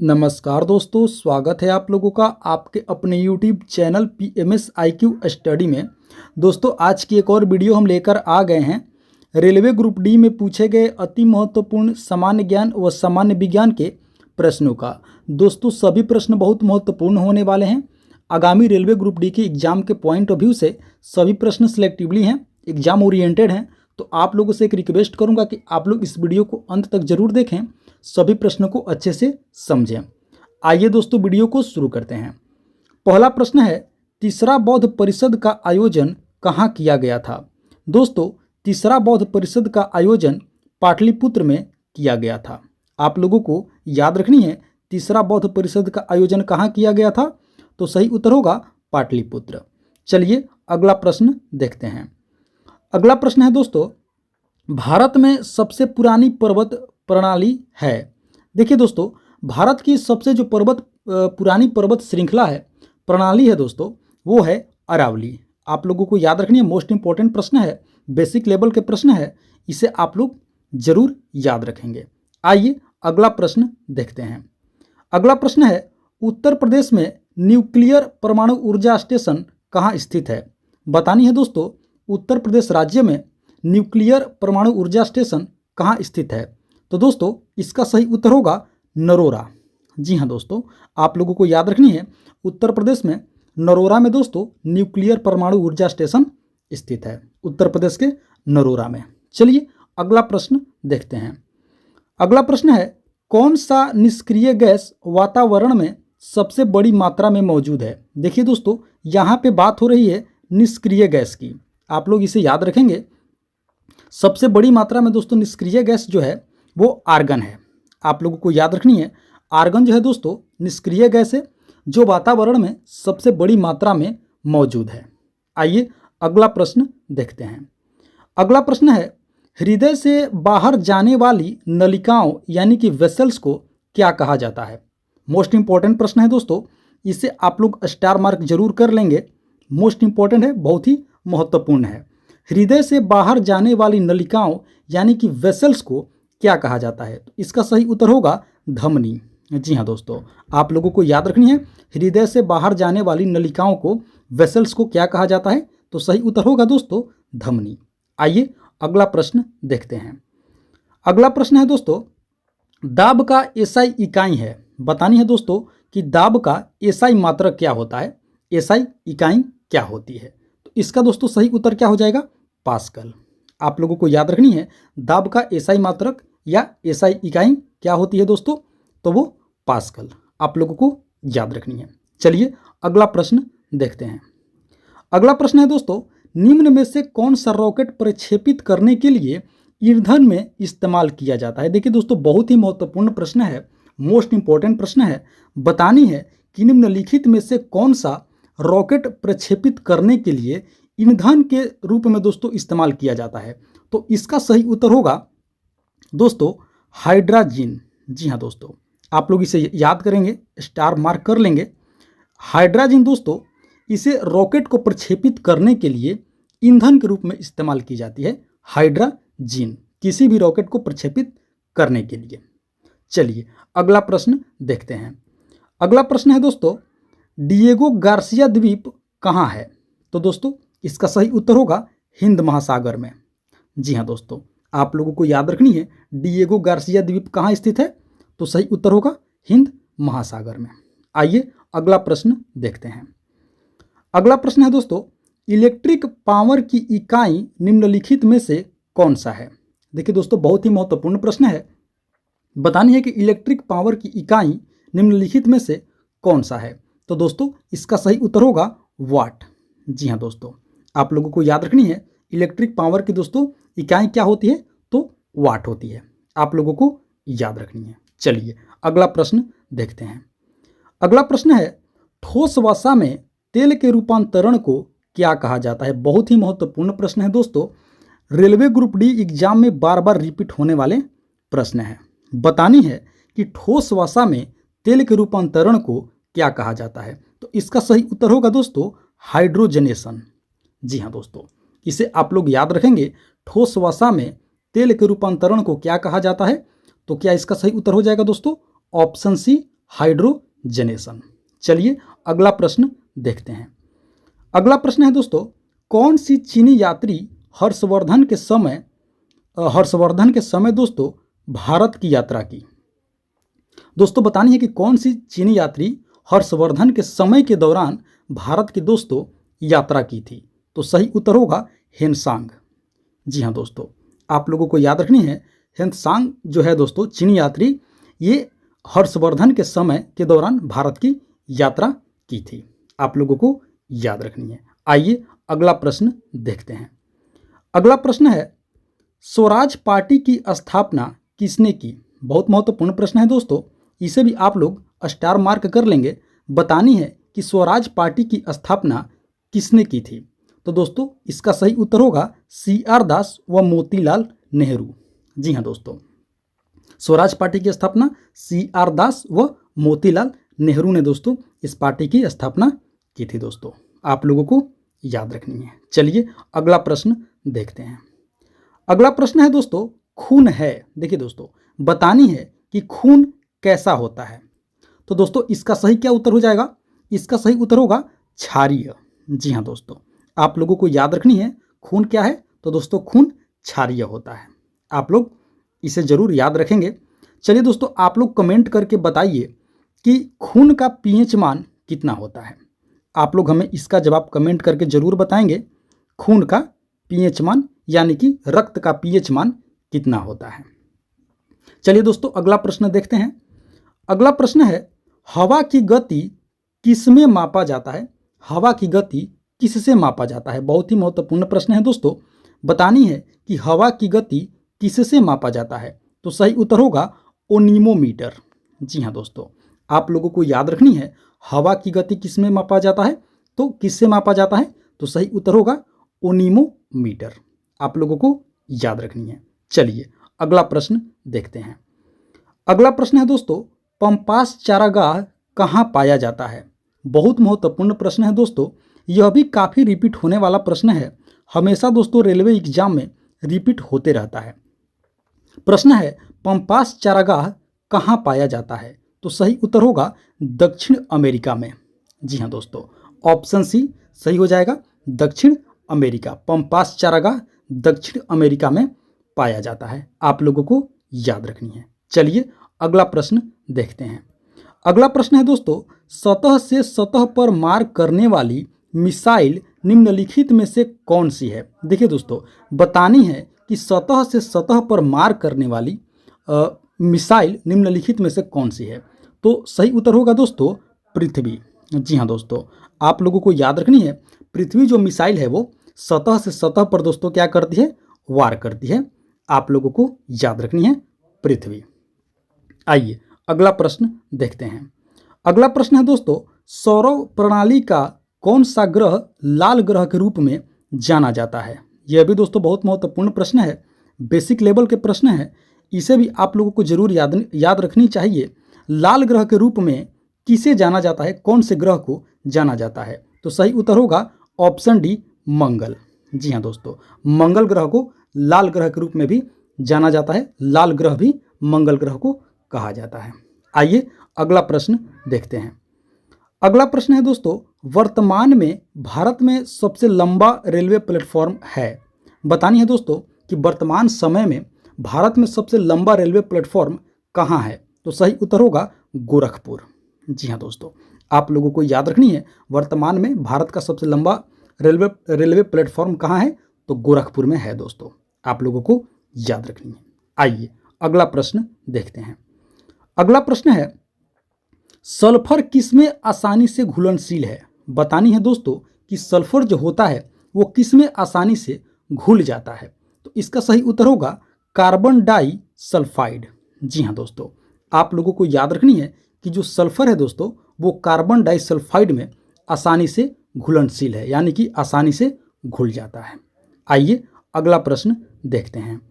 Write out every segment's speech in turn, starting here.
नमस्कार दोस्तों, स्वागत है आप लोगों का आपके अपने YouTube channel PMS IQ study में। दोस्तों, आज की एक और वीडियो हम लेकर आ गए हैं रेलवे ग्रुप डी में पूछे गए अति महत्वपूर्ण सामान्य ज्ञान व सामान्य विज्ञान के प्रश्नों का। दोस्तों, सभी प्रश्न बहुत महत्वपूर्ण होने वाले हैं। आगामी रेलवे ग्रुप डी के एग्जाम के पॉइंट ऑफ व्यू से सभी प्रश्न सिलेक्टिवली हैं, एग्जाम ओरिएंटेड हैं। तो आप लोगों से एक रिक्वेस्ट करूंगा कि आप लोग इस वीडियो को अंत तक जरूर देखें, सभी प्रश्नों को अच्छे से समझें। आइए दोस्तों, वीडियो को शुरू करते हैं। पहला प्रश्न है, तीसरा बौद्ध परिषद का आयोजन कहाँ किया गया था? दोस्तों, तीसरा बौद्ध परिषद का आयोजन पाटलिपुत्र में किया गया था। आप लोगों को याद रखनी है, तीसरा बौद्ध परिषद का आयोजन कहाँ किया गया था? तो सही उत्तर होगा पाटलिपुत्र। चलिए अगला प्रश्न देखते हैं। अगला प्रश्न है दोस्तों, भारत में सबसे पुरानी पर्वत प्रणाली है। देखिए दोस्तों, भारत की सबसे जो पुरानी पर्वत श्रृंखला है, प्रणाली है दोस्तों, वो है अरावली। आप लोगों को याद रखनी है, मोस्ट इंपॉर्टेंट प्रश्न है, बेसिक लेवल के प्रश्न है, इसे आप लोग जरूर याद रखेंगे। आइए अगला प्रश्न देखते हैं। अगला प्रश्न है, उत्तर प्रदेश में न्यूक्लियर परमाणु ऊर्जा स्टेशन कहाँ स्थित है? बतानी है दोस्तों, उत्तर प्रदेश राज्य में न्यूक्लियर परमाणु ऊर्जा स्टेशन कहाँ स्थित है? तो दोस्तों, इसका सही उत्तर होगा नरोरा। जी हाँ दोस्तों, आप लोगों को याद रखनी है, उत्तर प्रदेश में नरोरा में दोस्तों न्यूक्लियर परमाणु ऊर्जा स्टेशन स्थित है, उत्तर प्रदेश के नरोरा में। चलिए अगला प्रश्न देखते हैं। अगला प्रश्न है, कौन सा निष्क्रिय गैस वातावरण में सबसे बड़ी मात्रा में मौजूद है? देखिए दोस्तों, यहाँ पे बात हो रही है निष्क्रिय गैस की। आप लोग इसे याद रखेंगे, सबसे बड़ी मात्रा में दोस्तों निष्क्रिय गैस जो है वो आर्गन है। आप लोगों को याद रखनी है, आर्गन जो है दोस्तों निष्क्रिय गैस है जो वातावरण में सबसे बड़ी मात्रा में मौजूद है। आइए अगला प्रश्न देखते हैं। अगला प्रश्न है, हृदय से बाहर जाने वाली नलिकाओं यानी कि वेसल्स को क्या कहा जाता है? मोस्ट इंपॉर्टेंट प्रश्न है दोस्तों, इसे आप लोग स्टार मार्क जरूर कर लेंगे। मोस्ट इंपॉर्टेंट है, बहुत ही महत्वपूर्ण है। हृदय से बाहर जाने वाली नलिकाओं यानी कि वेसल्स को क्या कहा जाता है? तो इसका सही उत्तर होगा धमनी। जी हाँ दोस्तों, आप लोगों को याद रखनी है, हृदय से बाहर जाने वाली नलिकाओं को, वेसल्स को क्या कहा जाता है? तो सही उत्तर होगा दोस्तों धमनी। आइए अगला प्रश्न देखते हैं। अगला प्रश्न है दोस्तों, दाब का एसआई इकाई है। बतानी है दोस्तों कि दाब का एसआई मात्रक क्या होता है, एसआई इकाई क्या होती है? तो इसका दोस्तों सही उत्तर क्या हो जाएगा? पास्कल। आप लोगों को याद रखनी है, दाब का एसआई मात्रक या एसआई इकाई क्या होती है दोस्तों? तो वो पास्कल। आप लोगों को याद रखनी है। चलिए अगला प्रश्न देखते हैं। अगला प्रश्न है दोस्तों, निम्न में से कौन सा रॉकेट प्रक्षेपित करने के लिए ईंधन में इस्तेमाल किया जाता है? देखिए दोस्तों, बहुत ही महत्वपूर्ण प्रश्न है, मोस्ट इंपॉर्टेंट प्रश्न है। बतानी है कि निम्नलिखित में से कौन सा रॉकेट प्रक्षेपित करने के लिए ईंधन के रूप में दोस्तों इस्तेमाल किया जाता है? तो इसका सही उत्तर होगा दोस्तों हाइड्रोजन। जी हाँ दोस्तों, आप लोग इसे याद करेंगे, स्टार मार्क कर लेंगे। हाइड्रोजन दोस्तों, इसे रॉकेट को प्रक्षेपित करने के लिए ईंधन के रूप में इस्तेमाल की जाती है। हाइड्रोजन किसी भी रॉकेट को प्रक्षेपित करने के लिए। चलिए अगला प्रश्न देखते हैं। अगला प्रश्न है दोस्तों, डिएगो गार्सिया द्वीप कहाँ है? तो दोस्तों इसका सही उत्तर होगा हिंद महासागर में। जी हाँ दोस्तों, आप लोगों को याद रखनी है, डिएगो गार्सिया द्वीप कहाँ स्थित है? तो सही उत्तर होगा हिंद महासागर में। आइए अगला प्रश्न देखते हैं। अगला प्रश्न है दोस्तों, इलेक्ट्रिक पावर की इकाई निम्नलिखित में से कौन सा है? देखिए दोस्तों, बहुत ही महत्वपूर्ण प्रश्न है। बतानी है कि इलेक्ट्रिक पावर की इकाई निम्नलिखित में से कौन सा है? तो दोस्तों इसका सही उत्तर होगा वाट। जी हाँ दोस्तों, आप लोगों को याद रखनी है, इलेक्ट्रिक पावर की दोस्तों इकाई क्या होती है? तो वाट होती है। आप लोगों को याद रखनी है। चलिए अगला प्रश्न देखते हैं। अगला प्रश्न है, ठोस वसा में तेल के रूपांतरण को क्या कहा जाता है? बहुत ही महत्वपूर्ण प्रश्न है दोस्तों, रेलवे ग्रुप डी एग्जाम में बार बार रिपीट होने वाले प्रश्न है। बतानी है कि ठोस वसा में तेल के रूपांतरण को क्या कहा जाता है? तो इसका सही उत्तर होगा दोस्तों हाइड्रोजनेशन। जी हाँ दोस्तों, इसे आप लोग याद रखेंगे, ठोस वसा में तेल के रूपांतरण को क्या कहा जाता है? तो क्या इसका सही उत्तर हो जाएगा दोस्तों ऑप्शन सी हाइड्रोजनेशन। चलिए अगला प्रश्न देखते हैं। अगला प्रश्न है दोस्तों, कौन सी चीनी यात्री हर्षवर्धन के समय दोस्तों भारत की यात्रा की? दोस्तों बतानी है कि कौन सी चीनी यात्री हर्षवर्धन के समय के दौरान भारत की दोस्तों यात्रा की थी? तो सही उत्तर होगा हेनसांग। जी हाँ दोस्तों, आप लोगों को याद रखनी है, हेनसांग जो है दोस्तों चीनी यात्री, ये हर्षवर्धन के समय के दौरान भारत की यात्रा की थी। आप लोगों को याद रखनी है। आइए अगला प्रश्न देखते हैं। अगला प्रश्न है, स्वराज पार्टी की स्थापना किसने की? बहुत महत्वपूर्ण प्रश्न है दोस्तों, इसे भी आप लोग स्टार मार्क कर लेंगे। बतानी है कि स्वराज पार्टी की स्थापना किसने की थी? तो दोस्तों इसका सही उत्तर होगा CR दास व मोतीलाल नेहरू। जी हाँ दोस्तों, स्वराज पार्टी की स्थापना CR दास व मोतीलाल नेहरू ने दोस्तों इस पार्टी की स्थापना की थी। दोस्तों आप लोगों को याद रखनी है। चलिए अगला प्रश्न देखते हैं। अगला प्रश्न है दोस्तों, खून है। देखिए दोस्तों, बतानी है कि खून कैसा होता है? तो दोस्तों इसका सही क्या उत्तर हो जाएगा? इसका सही उत्तर होगा क्षारीय। जी हाँ दोस्तों, आप लोगों को याद रखनी है खून क्या है? तो दोस्तों खून क्षारीय होता है। आप लोग इसे जरूर याद रखेंगे। चलिए दोस्तों, आप लोग कमेंट करके बताइए कि खून का pH मान कितना होता है। आप लोग हमें इसका जवाब कमेंट करके जरूर बताएंगे, खून का pH मान यानी कि रक्त का pH मान कितना होता है। चलिए दोस्तों अगला प्रश्न देखते हैं। अगला प्रश्न है, हवा की गति किसमें मापा जाता है? हवा की गति किससे मापा जाता है? बहुत ही महत्वपूर्ण प्रश्न है दोस्तों। बतानी है कि हवा की गति किससे मापा जाता है? तो सही उत्तर होगा ओनिमोमीटर। जी हाँ दोस्तों, आप लोगों को याद रखनी है हवा की गति किसमें मापा जाता है, तो किससे मापा जाता है? तो सही उत्तर होगा ओनिमोमीटर। आप लोगों को याद रखनी है। चलिए अगला प्रश्न देखते हैं। अगला प्रश्न है दोस्तों, पंपास चारागाह कहाँ पाया जाता है? बहुत महत्वपूर्ण प्रश्न है दोस्तों, यह भी काफ़ी रिपीट होने वाला प्रश्न है। हमेशा दोस्तों रेलवे एग्जाम में रिपीट होते रहता है। प्रश्न है, पंपास चारागाह कहाँ पाया जाता है? तो सही उत्तर होगा दक्षिण अमेरिका में। जी हाँ दोस्तों, ऑप्शन सी सही हो जाएगा, दक्षिण अमेरिका। पंपास चारागाह दक्षिण अमेरिका में पाया जाता है। आप लोगों को याद रखनी है। चलिए अगला प्रश्न देखते हैं। अगला प्रश्न है दोस्तों, सतह से सतह पर मार करने वाली मिसाइल निम्नलिखित में से कौन सी है? देखिए दोस्तों, बतानी है कि सतह से सतह पर मार करने वाली मिसाइल निम्नलिखित में से कौन सी है? तो सही उत्तर होगा दोस्तों पृथ्वी। जी हाँ दोस्तों, आप लोगों को याद रखनी है पृथ्वी जो मिसाइल है वो सतह से सतह पर दोस्तों क्या करती है? वार करती है। आप लोगों को याद रखनी है पृथ्वी। आइए अगला प्रश्न देखते हैं। अगला प्रश्न है दोस्तों, सौर प्रणाली का कौन सा ग्रह लाल ग्रह के रूप में जाना जाता है? यह भी दोस्तों बहुत महत्वपूर्ण प्रश्न है, बेसिक लेवल के प्रश्न है। इसे भी आप लोगों को जरूर याद रखनी चाहिए। लाल ग्रह के रूप में किसे जाना जाता है? कौन से ग्रह को जाना जाता है? तो सही उत्तर होगा ऑप्शन डी, मंगल। जी हाँ दोस्तों, मंगल ग्रह को लाल ग्रह के रूप में भी जाना जाता है। लाल ग्रह भी मंगल ग्रह को कहा जाता है। आइए अगला प्रश्न देखते हैं। अगला प्रश्न है दोस्तों, वर्तमान में भारत में सबसे लंबा रेलवे प्लेटफॉर्म है। बतानी है दोस्तों कि वर्तमान समय में भारत में सबसे लंबा रेलवे प्लेटफॉर्म कहाँ है? तो सही उत्तर होगा गोरखपुर। जी हाँ दोस्तों, आप लोगों को याद रखनी है वर्तमान में भारत का सबसे लंबा रेलवे प्लेटफॉर्म कहाँ है? तो गोरखपुर में है दोस्तों। आप लोगों को याद रखनी है। आइए अगला प्रश्न देखते हैं। अगला प्रश्न है, सल्फर किसमें आसानी से घुलनशील है? बतानी है दोस्तों कि सल्फर जो होता है वो किसमें आसानी से घुल जाता है? तो इसका सही उत्तर होगा कार्बन डाई सल्फाइड। जी हाँ दोस्तों, आप लोगों को याद रखनी है कि जो सल्फर है दोस्तों वो कार्बन डाई सल्फाइड में आसानी से घुलनशील है, यानी कि आसानी से घुल जाता है। आइए अगला प्रश्न देखते हैं।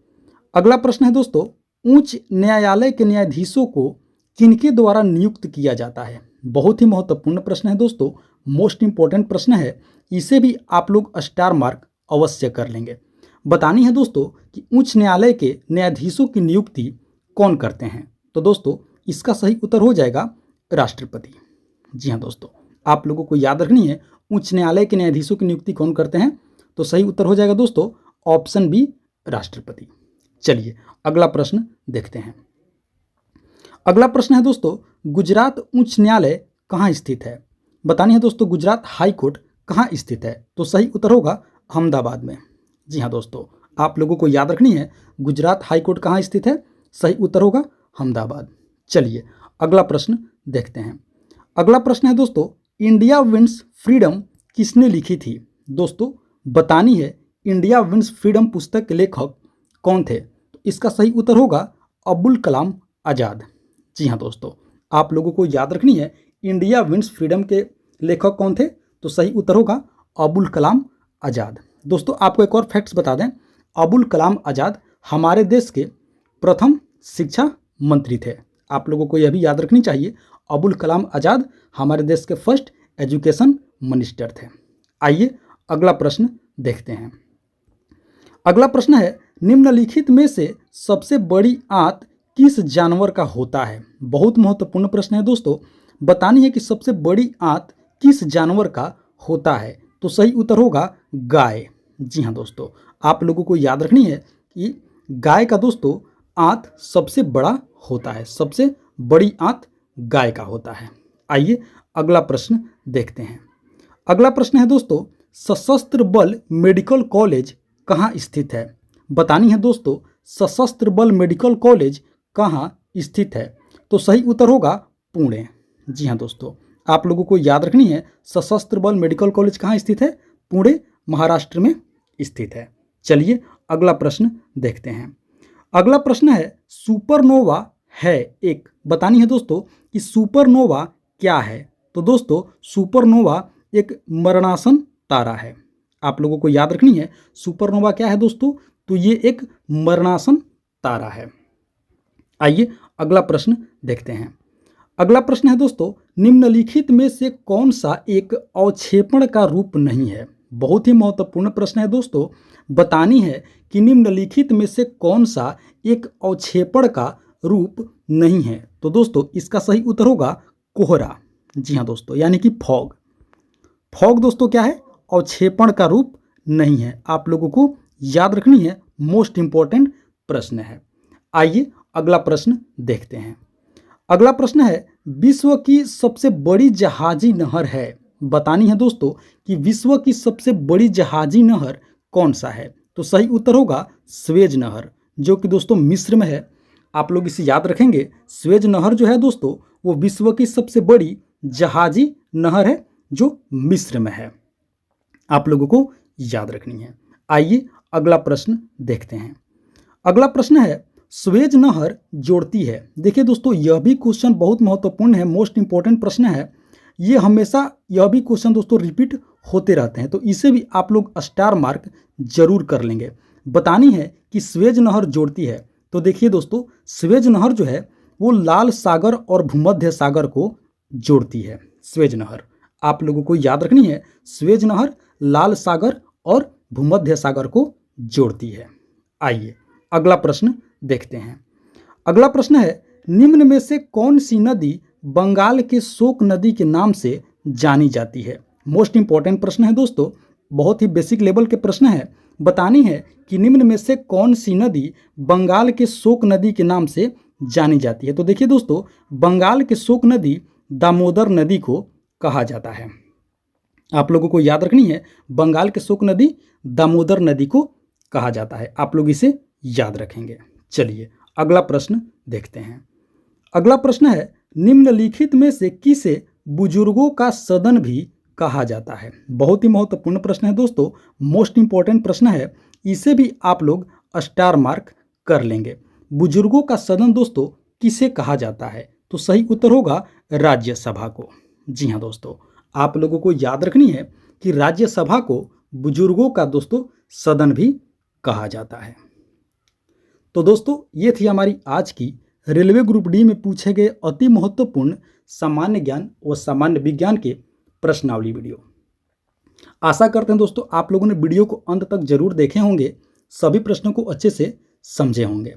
अगला प्रश्न है दोस्तों, उच्च न्यायालय के न्यायाधीशों को किनके द्वारा नियुक्त किया जाता है? बहुत ही महत्वपूर्ण प्रश्न है दोस्तों, मोस्ट इंपॉर्टेंट प्रश्न है। इसे भी आप लोग स्टार मार्क अवश्य कर लेंगे। बतानी है दोस्तों कि उच्च न्यायालय के न्यायाधीशों की नियुक्ति कौन करते हैं? तो दोस्तों इसका सही उत्तर हो जाएगा राष्ट्रपति। जी हाँ दोस्तों, आप लोगों को याद रखनी है उच्च न्यायालय के न्यायाधीशों की नियुक्ति कौन करते हैं, तो सही उत्तर हो जाएगा दोस्तों ऑप्शन बी, राष्ट्रपति। चलिए अगला प्रश्न देखते हैं। अगला प्रश्न है दोस्तों, गुजरात उच्च न्यायालय कहाँ स्थित है? बतानी है दोस्तों गुजरात हाई कोर्ट कहाँ स्थित है, तो सही उत्तर होगा अहमदाबाद में। जी हाँ दोस्तों, आप लोगों को याद रखनी है गुजरात हाई कोर्ट कहाँ स्थित है, सही उत्तर होगा अहमदाबाद। चलिए अगला प्रश्न देखते हैं। अगला प्रश्न है दोस्तों, इंडिया विंस फ्रीडम किसने लिखी थी? दोस्तों बतानी है इंडिया विंस फ्रीडम पुस्तक के लेखक कौन थे, तो इसका सही उत्तर होगा अब्दुल कलाम आज़ाद। जी हाँ दोस्तों, आप लोगों को याद रखनी है इंडिया विंस फ्रीडम के लेखक कौन थे, तो सही उत्तर होगा अब्दुल कलाम आज़ाद। दोस्तों आपको एक और फैक्ट्स बता दें, अब्दुल कलाम आज़ाद हमारे देश के प्रथम शिक्षा मंत्री थे। आप लोगों को यह भी याद रखनी चाहिए अब्दुल कलाम आज़ाद हमारे देश के फर्स्ट एजुकेशन मिनिस्टर थे। आइए अगला प्रश्न देखते हैं। अगला प्रश्न है, निम्नलिखित में से सबसे बड़ी आंत किस जानवर का होता है? बहुत महत्वपूर्ण प्रश्न है दोस्तों, बतानी है कि सबसे बड़ी आंत किस जानवर का होता है, तो सही उत्तर होगा गाय। जी हाँ दोस्तों, आप लोगों को याद रखनी है कि गाय का दोस्तों आंत सबसे बड़ा होता है, सबसे बड़ी आंत गाय का होता है। आइए अगला प्रश्न देखते हैं। अगला प्रश्न है दोस्तों, सशस्त्र बल मेडिकल कॉलेज कहाँ स्थित है? बतानी है दोस्तों सशस्त्र बल मेडिकल कॉलेज कहाँ स्थित है, तो सही उत्तर होगा पुणे। जी हाँ दोस्तों, आप लोगों को याद रखनी है सशस्त्र बल मेडिकल कॉलेज कहाँ स्थित है, पुणे महाराष्ट्र में स्थित है। चलिए अगला प्रश्न देखते हैं। अगला प्रश्न है, सुपरनोवा है एक, बतानी है दोस्तों कि सुपरनोवा क्या है, तो दोस्तों सुपरनोवा एक मरणासन तारा है। आप लोगों को याद रखनी है सुपरनोवा क्या है दोस्तों, तो ये एक मरणासन तारा है। आइए अगला प्रश्न देखते हैं। अगला प्रश्न है दोस्तों, निम्नलिखित में से कौन सा एक अवक्षेपण का रूप नहीं है? बहुत ही महत्वपूर्ण प्रश्न है दोस्तों, बतानी है कि निम्नलिखित में से कौन सा एक अवक्षेपण का रूप नहीं है, तो दोस्तों इसका सही उत्तर होगा कोहरा। जी हाँ दोस्तों, यानी कि फॉग। फॉग दोस्तों क्या है, अवक्षेपण का रूप नहीं है। आप लोगों को याद रखनी है, मोस्ट इंपॉर्टेंट प्रश्न है। आइए अगला प्रश्न देखते हैं। अगला प्रश्न है, विश्व की सबसे बड़ी जहाजी नहर है? बतानी है दोस्तों कि विश्व की सबसे बड़ी जहाजी नहर कौन सा है, तो सही उत्तर होगा स्वेज नहर, जो कि दोस्तों मिस्र में है। आप लोग इसे याद रखेंगे, स्वेज नहर जो है दोस्तों वो विश्व की सबसे बड़ी जहाजी नहर है जो मिस्र में है। आप लोगों को याद रखनी है। आइए अगला प्रश्न देखते हैं। अगला प्रश्न है, स्वेज नहर जोड़ती है। देखिए दोस्तों यह भी क्वेश्चन बहुत महत्वपूर्ण है, मोस्ट इंपॉर्टेंट प्रश्न है। ये हमेशा यह भी क्वेश्चन दोस्तों रिपीट होते रहते हैं, तो इसे भी आप लोग स्टार मार्क जरूर कर लेंगे। बतानी है कि स्वेज नहर जोड़ती है, तो देखिए दोस्तों स्वेज नहर जो है वो लाल सागर और भूमध्य सागर को जोड़ती है। स्वेज नहर आप लोगों को याद रखनी है, स्वेज नहर लाल सागर और भूमध्य सागर को जोड़ती है। आइए अगला प्रश्न देखते हैं। अगला प्रश्न है, निम्न में से कौन सी नदी बंगाल के शोक नदी के नाम से जानी जाती है? मोस्ट इंपॉर्टेंट प्रश्न है दोस्तों, बहुत ही बेसिक लेवल के प्रश्न है। बतानी है कि निम्न में से कौन सी नदी बंगाल के शोक नदी के नाम से जानी जाती है, तो देखिए दोस्तों बंगाल के शोक नदी दामोदर नदी को कहा जाता है। आप लोगों को याद रखनी है बंगाल के शोक नदी दामोदर नदी को कहा जाता है, आप लोग इसे याद रखेंगे। चलिए अगला प्रश्न देखते हैं। अगला प्रश्न है, निम्नलिखित में से किसे बुजुर्गों का सदन भी कहा जाता है? बहुत ही महत्वपूर्ण प्रश्न है दोस्तों, मोस्ट इंपॉर्टेंट प्रश्न है, इसे भी आप लोग स्टार मार्क कर लेंगे। बुजुर्गों का सदन दोस्तों किसे कहा जाता है, तो सही उत्तर होगा राज्यसभा को। जी हाँ दोस्तों, आप लोगों को याद रखनी है कि राज्यसभा को बुजुर्गों का दोस्तों सदन भी कहा जाता है। तो दोस्तों ये थी हमारी आज की रेलवे ग्रुप डी में पूछे गए अति महत्वपूर्ण सामान्य ज्ञान व सामान्य विज्ञान के प्रश्नावली वीडियो। आशा करते हैं दोस्तों आप लोगों ने वीडियो को अंत तक जरूर देखे होंगे, सभी प्रश्नों को अच्छे से समझे होंगे।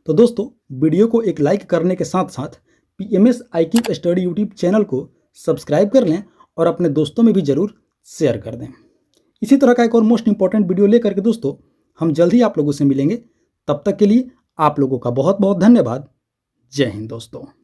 तो दोस्तों वीडियो को एक लाइक करने के साथ साथ PMS IQ study YouTube channel को सब्सक्राइब कर लें और अपने दोस्तों में भी ज़रूर शेयर कर दें। इसी तरह का एक और मोस्ट इंपॉर्टेंट वीडियो लेकर के दोस्तों हम जल्द ही आप लोगों से मिलेंगे। तब तक के लिए आप लोगों का बहुत बहुत धन्यवाद। जय हिंद दोस्तों।